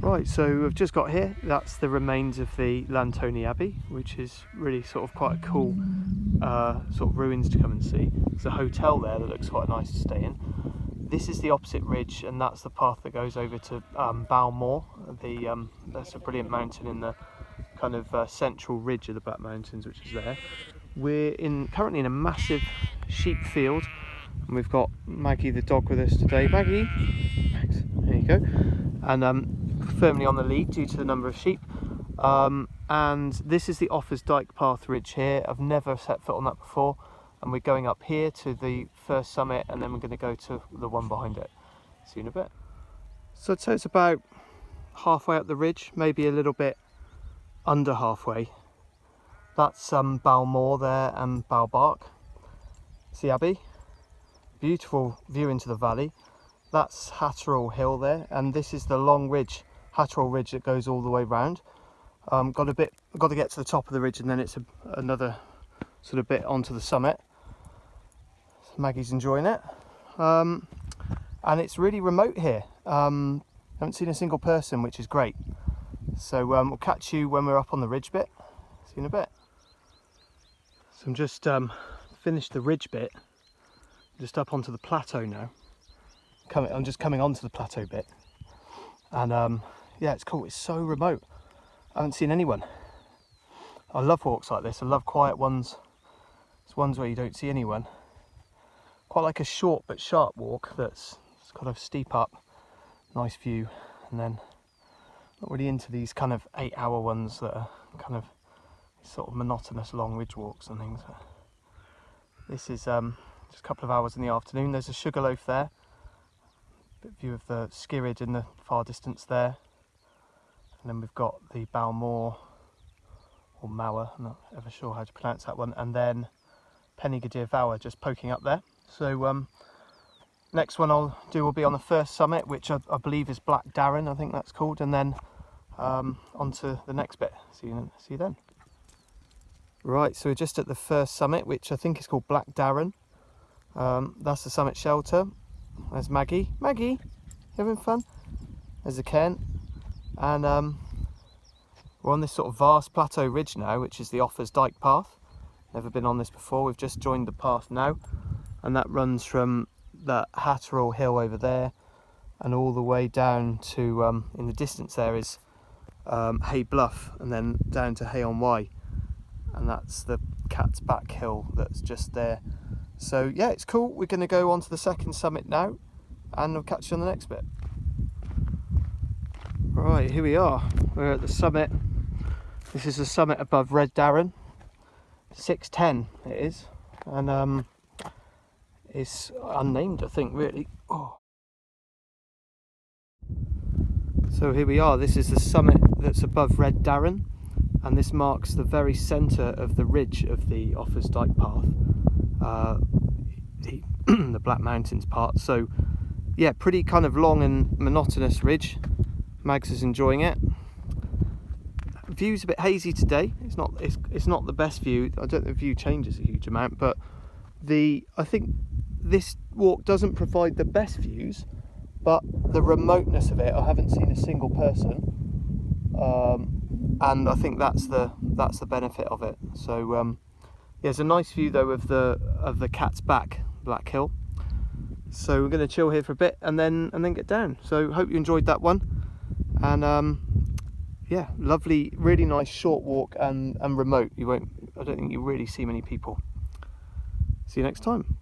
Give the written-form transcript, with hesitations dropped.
Right, so we've just got here. That's the remains of the Llanthony Abbey, which is really sort of quite a cool sort of ruins to come and see. There's a hotel there that looks quite nice to stay in. This is the opposite ridge, and that's the path that goes over to Balmoor. That's a brilliant mountain in the kind of central ridge of the Black Mountains, which is there. We're currently in a massive sheep field, and we've got Maggie the dog with us today. Maggie, Max, there you go. And firmly on the lead due to the number of sheep. And this is the Offas Dyke path ridge here. I've never set foot on that before, and we're going up here to the first summit, and then we're going to go to the one behind it. See you in a bit. So I'd say it's about halfway up the ridge, maybe a little bit under halfway. That's Balmoor there and Balbark. See Abbey, beautiful view into the valley. That's Hatterall Hill there, and this is the long ridge, Hatterall Ridge, that goes all the way round. Got to get to the top of the ridge, and then it's another sort of bit onto the summit. So Maggie's enjoying it, and it's really remote here. Haven't seen a single person, which is great. So we'll catch you when we're up on the ridge bit. See you in a bit. So I'm just finished the ridge bit, just up onto the plateau now. I'm just coming onto the plateau bit, and yeah, it's cool. It's so remote. I haven't seen anyone. I love walks like this. I love quiet ones. It's ones where you don't see anyone. Quite like a short but sharp walk that's kind of steep up, nice view, and then not really into these kind of 8-hour ones that are kind of sort of monotonous long ridge walks and things. This is just a couple of hours in the afternoon. There's a Sugarloaf there. Bit view of the Skirrid in the far distance there, and then we've got the Balmoor or Mower, I'm not ever sure how to pronounce that one, and then Pen Y Fawr just poking up there. So next one I'll do will be on the first summit, which I believe is Black Darren, I think that's called, and then on to the next bit. See you then. Right, so we're just at the first summit, which I think is called Black Darren. That's the summit shelter. There's Maggie. Maggie, you having fun? There's a Ken. And we're on this sort of vast plateau ridge now, which is the Offas Dyke path. Never been on this before. We've just joined the path now, and that runs from that Hatterall Hill over there and all the way down to in the distance there is Hay Bluff, and then down to Hay on Wye, and that's the Cat's Back Hill that's just there. So yeah, it's cool. We're going to go on to the second summit now, and I'll catch you on the next bit. Right, here we are. We're at the summit. This is the summit above Red Darren. 610 it is, and it's unnamed, I think, really. Oh. So here we are. This is the summit that's above Red Darren, and this marks the very centre of the ridge of the Offas Dyke path. The Black Mountains part. So yeah, pretty kind of long and monotonous ridge. Mags is enjoying it. View's a bit hazy today. It's not the best view. I don't think the view changes a huge amount, but I think this walk doesn't provide the best views, but the remoteness of it, I haven't seen a single person, and I think that's the benefit of it. So yeah, it's a nice view though of the Cat's Back Black Hill. So we're going to chill here for a bit and then get down. So hope you enjoyed that one, and yeah, lovely, really nice short walk and remote. I don't think you really see many people. See you next time.